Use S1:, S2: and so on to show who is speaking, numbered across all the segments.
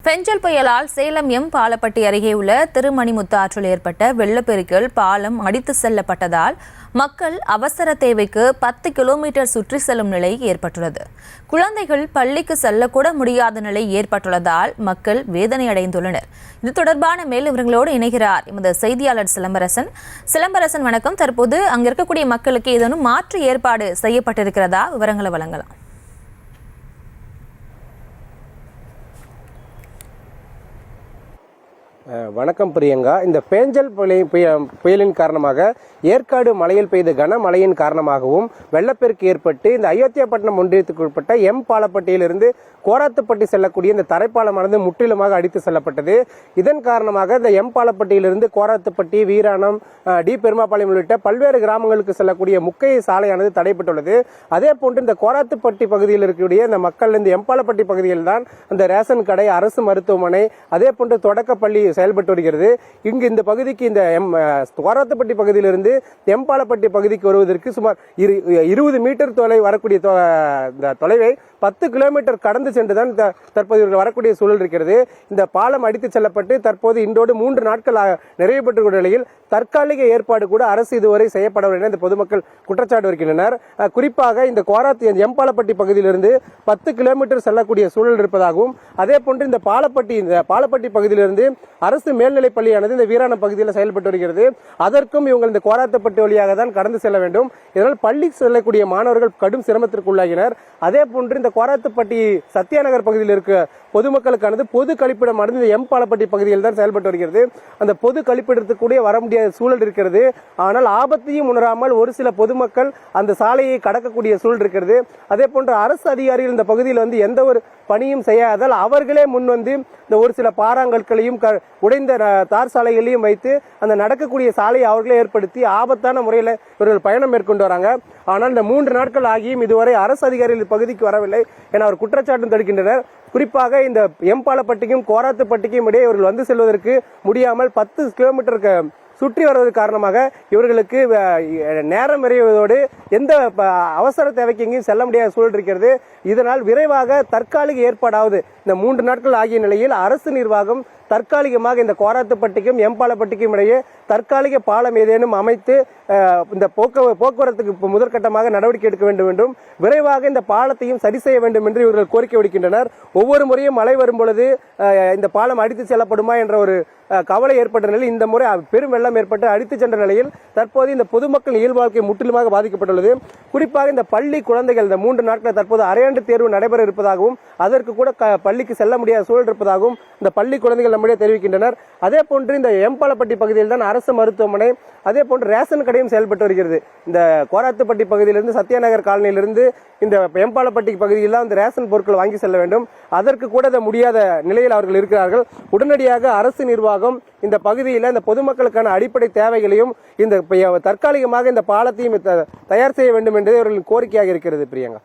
S1: பெஞ்சல் புயலால் சேலம் எம் பாலப்பட்டி அருகே உள்ள திருமணிமுத்து ஆற்றில் ஏற்பட்ட வெள்ளப்பெருக்கில் பாலம் அடித்து செல்லப்பட்டதால் மக்கள் அவசர தேவைக்கு 10 கிலோமீட்டர் சுற்றி செல்லும் நிலை ஏற்பட்டுள்ளது. குழந்தைகள் பள்ளிக்கு செல்லக்கூட முடியாத நிலை ஏற்பட்டுள்ளதால் மக்கள் வேதனை அடைந்துள்ளனர். இது தொடர்பான மேல் விவரங்களோடு இணைகிறார் எமது செய்தியாளர் சிலம்பரசன். வணக்கம். தற்போது அங்க இருக்கக்கூடிய மக்களுக்கு ஏதேனும் மாற்று ஏற்பாடு செய்யப்பட்டிருக்கிறதா? விவரங்களை வழங்கலாம்.
S2: வணக்கம் பிரியங்கா. இந்த பேஞ்சல் புயலின் காரணமாக ஏற்காடு மலையில் பெய்த கனமழையின் காரணமாகவும் வெள்ளப்பெருக்கு ஏற்பட்டு இந்த அயோத்தியாப்பட்டினம் ஒன்றியத்துக்கு உட்பட்ட எம் பாலப்பட்டியிலிருந்து கோராத்துப்பட்டி செல்லக்கூடிய இந்த தரைப்பாலமானது முற்றிலுமாக அடித்து செல்லப்பட்டது. இதன் காரணமாக இந்த எம் பாலப்பட்டியிலிருந்து கோராத்துப்பட்டி, வீராணம், டி பெருமாபாளையம் உள்ளிட்ட பல்வேறு கிராமங்களுக்கு செல்லக்கூடிய முக்கிய சாலையானது தடைப்பட்டுள்ளது. அதே போன்று இந்த கோராத்துப்பட்டி பகுதியில் இருக்கக்கூடிய இந்த மக்கள் இந்த எம்பாலப்பட்டி பகுதியில் தான் அந்த ரேஷன் கடை, அரசு மருத்துவமனை, அதே போன்று தொடக்கப்பள்ளி செயல்பட்டு வருகிறது. இங்கு இந்த பகுதிக்கு இந்த கோராத்துப்பட்டி பகுதியிலிருந்து எம்பாலப்பட்டி பகுதிக்கு வருவதற்கு சுமார் 20 மீட்டர் தொலை வரக்கூடிய தொலைவை 10 கிலோமீட்டர் கடந்து சென்றுதான் தற்போது வரக்கூடிய சூழல் இருக்கிறது. இந்த பாலம் அடித்து செல்லப்பட்டு தற்போது இன்றோடு 3 நாட்கள் நிறைவு பெற்றுள்ள நிலையில் தற்காலிக ஏற்பாடு கூட அரசு இதுவரை செய்யப்படவில்லை என இந்த பொதுமக்கள் குற்றச்சாட்டு வருகின்றனர். குறிப்பாக இந்த எம்பாலப்பட்டி பகுதியிலிருந்து 10 கிலோமீட்டர் செல்லக்கூடிய சூழல் இருப்பதாகவும், அதே போன்று இந்த பாலப்பட்டி பகுதியிலிருந்து அரசு மேல்நிலைப் பள்ளியானது இந்த வீராணம் பகுதியில் செயல்பட்டு வருகிறது. அதற்கும் இவங்க இந்த கோராத்துப்பட்டி வழியாக தான் கடந்து செல்ல வேண்டும். இதனால் பள்ளி செல்லக்கூடிய மாணவர்கள் கடும் சிரமத்திற்கு உள்ளாகினர். அதே போன்று இந்த கோராத்துப்பட்டி சத்யாநகர் பகுதியில் இருக்க பொதுமக்களுக்கானது பொது கழிப்பிடமானது இந்த எம்பாலப்பட்டி பகுதியில் தான் செயல்பட்டு வருகிறது. அந்த பொது கழிப்பிடத்துக்கு கூட வர முடியாத சூழல் இருக்கிறது. ஆனால் ஆபத்தையும் உணராமல் ஒரு சில பொதுமக்கள் அந்த சாலையை கடக்கக்கூடிய சூழல் இருக்கிறது. அதே போன்று அரசு அதிகாரிகள் இந்த பகுதியில் வந்து எந்த ஒரு பணியும் செய்யாதால் அவர்களே முன் வந்து இந்த ஒரு சில பாறாங்கற்களையும் உடைந்த தார் சாலைகளையும் வைத்து அந்த நடக்கக்கூடிய சாலையை அவர்களே ஏற்படுத்தி ஆபத்தான முறையில் இவர்கள் பயணம் மேற்கொண்டு வராங்க. ஆனால் இந்த 3 நாட்கள் ஆகியும் இதுவரை அரசு அதிகாரிகள் பகுதிக்கு வரவில்லை என அவர் குற்றச்சாட்டும் தடுக்கின்றனர். குறிப்பாக இந்த எம்பாலப்பட்டிக்கும் கோராத்துப்பட்டிக்கும் இடையே இவர்கள் வந்து செல்வதற்கு முடியாமல் 10 கிலோமீட்டருக்கு சுற்றி வருவது காரணமாக இவர்களுக்கு நேரம் விரைவதோடு எந்த அவசர தேவைக்கு எங்கேயும் செல்ல முடியாத சூழல் இருக்கிறது. இதனால் விரைவாக தற்காலிக ஏற்பாடாவது இந்த 3 நாட்கள் ஆகிய நிலையில் அரசு நிர்வாகம் தற்காலிகமாக இந்த கோராத்துப்பட்டிக்கும் எம்பாலப்பட்டிக்கும் இடையே தற்காலிக பாலம் ஏதேனும் அமைத்து இந்த போக்குவரத்துக்கு முதற்கட்டமாக நடவடிக்கை எடுக்க வேண்டும் என்றும், விரைவாக இந்த பாலத்தையும் சரி செய்ய வேண்டும் என்று இவர்கள் கோரிக்கை விடுக்கின்றனர். ஒவ்வொரு முறையும் மழை வரும் பொழுது இந்த பாலம் அடித்து செல்லப்படுமா என்ற ஒரு கவலை ஏற்பட்ட நிலையில் இந்த முறை பெரும் வெள்ளம் ஏற்பட்டு அடித்து சென்ற நிலையில் தற்போது இந்த பொதுமக்கள் இயல்பு வாழ்க்கை முற்றிலுமாக பாதிக்கப்பட்டுள்ளது. குறிப்பாக இந்த பள்ளி குழந்தைகள் இந்த 3 நாட்கள் தற்போது அரையாண்டு தேர்வு நடைபெற இருப்பதாகவும், அதற்கு கூட பள்ளிக்கு செல்ல முடியாத சூழல் இருப்பதாகவும் இந்த பள்ளி குழந்தைகள் நம்முடைய தெரிவிக்கின்றனர். அதே போன்று இந்த எம்பாலப்பட்டி பகுதியில் தான் அரசு மருத்துவமனை, அதே போன்று ரேஷன் கடையும் செயல்பட்டு வருகிறது. இந்த கோராத்துப்பட்டி பகுதியிலிருந்து சத்யாநகர் காலனியிலிருந்து இந்த எம்பாலப்பட்டி பகுதியில் இந்த ரேஷன் பொருட்கள் வாங்கி செல்ல வேண்டும். அதற்கு கூட முடியாத நிலையில் அவர்கள் இருக்கிறார்கள். உடனடியாக அரசு நிர்வாகம் இந்த பகுதியில் இந்த பொதுமக்களுக்கான அடிப்படை தேவைகளையும் இந்த தற்காலிகமாக இந்த பாலத்தையும் தயார் செய்ய வேண்டும் என்பதே அவர்களின் கோரிக்கையாக இருக்கிறது. பிரியங்கா,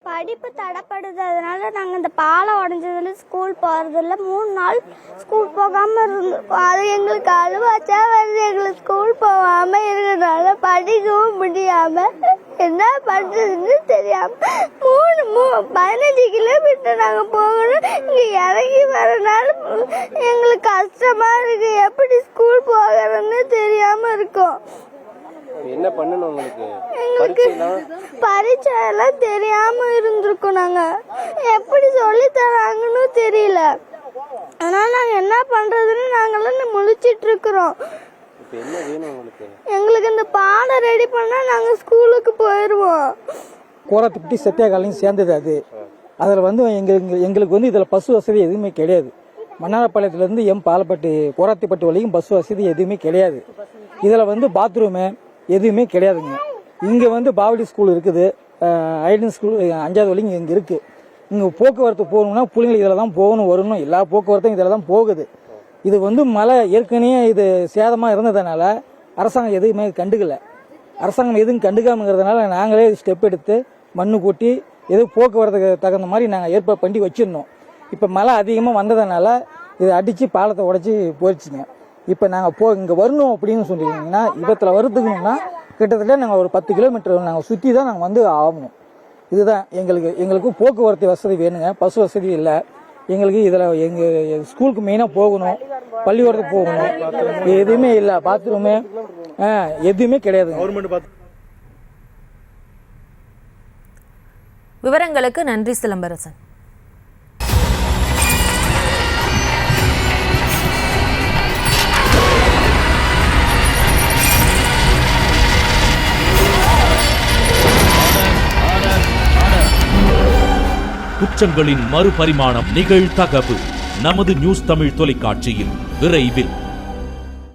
S3: படிப்பு தடைப்படுறதுனால நாங்கள் இந்த பாலம் உடஞ்சதுல ஸ்கூல் போகிறதில்ல. 3 நாள் ஸ்கூல் போகாமல் இருந்திருக்கோம். அது எங்களுக்கு அழுவாச்சா வருது. எங்களுக்கு ஸ்கூல் போகாமல் இருக்கிறதுனால படிக்கவும் முடியாமல் என்ன பண்ணுறதுன்னு தெரியாமல் 15 கிலோமீட்டர் நாங்கள் போகணும். இங்கே இறங்கி வரனால எங்களுக்கு கஷ்டமாக இருக்குது. எப்படி ஸ்கூல் போகிறதுன்னு தெரியாமல் இருக்கோம்.
S2: என்ன பண்ணணும்?
S3: எங்களுக்கு பரீட்சை எல்லாம் தெரியாம இருந்திருக்கோம். நாங்க எப்படி சொல்லி தராங்கன்னு தெரியல. அதனால நாங்க என்ன பண்றதுன்னு நாங்களாம் முழிச்சிட்டு இருக்கிறோம். எங்களுக்கு இந்த பாடம் ரெடி பண்ணா நாங்க ஸ்கூலுக்கு போயிடுவோம்.
S4: கோராத்துப்பட்டி சத்யா காலனி சேர்ந்தது அது. அதில் வந்து எங்களுக்கு வந்து இதில் பஸ் வசதி எதுவுமே கிடையாது. மன்னாரப்பாளையத்துலேருந்து பாலப்பட்டி கோராத்துப்பட்டி வரைக்கும் பஸ் வசதி எதுவுமே கிடையாது. இதில் வந்து பாத்ரூமு எதுவுமே கிடையாதுங்க. இங்கே வந்து பாவடி ஸ்கூல் இருக்குது, ஐடன் ஸ்கூல் 5வது வரைக்கும் இங்கே இருக்குது. இங்கே போக்குவரத்து போகணும்னா பிள்ளைங்களுக்கு இதில் தான் போகணும் வரணும். எல்லா போக்குவரத்தும் இதில் தான் போகுது. இது வந்து மழை ஏற்கனவே இது சேதமாக இருந்ததுனால அரசாங்கம் எதுவுமே கண்டுக்கலை. அரசாங்கம் எதுவும் கண்டுக்காமங்கிறதுனால நாங்களே ஸ்டெப் எடுத்து மண்ணு கொட்டி போக்குவரத்துக்கு தகுந்த மாதிரி நாங்கள் ஏற்பாடு பண்ணி வச்சிருந்தோம். இப்போ மழை அதிகமாக வந்ததுனால இதை அடித்து பாலத்தை உடச்சி போயிடுச்சுங்க. இப்போ நாங்கள் இங்கே வரணும் அப்படின்னு சொல்லியிருந்தீங்கன்னா இவத்தில் வரதுக்குன்னா கிட்டத்தட்ட நாங்கள் ஒரு 10 கிலோமீட்டர் நாங்கள் சுற்றி தான் நாங்கள் வந்து ஆகணும். இதுதான் எங்களுக்கு போக்குவரத்து வசதி வேணுங்க. பஸ் வசதி இல்லை எங்களுக்கு. இதில் எங்கள் ஸ்கூலுக்கு மெயினாக போகணும், பள்ளிக்கூடத்துக்கு போகணும், எதுவுமே இல்லை. பாத்ரூமு எதுவுமே கிடையாதுங்க.
S1: விவரங்களுக்கு நன்றி சிலம்பரசன்.
S5: குற்றங்களின் மறுபரிமாணம் நிகழ்தகவு நமது நியூஸ் தமிழ் தொலைக்காட்சியில் விரைவில்.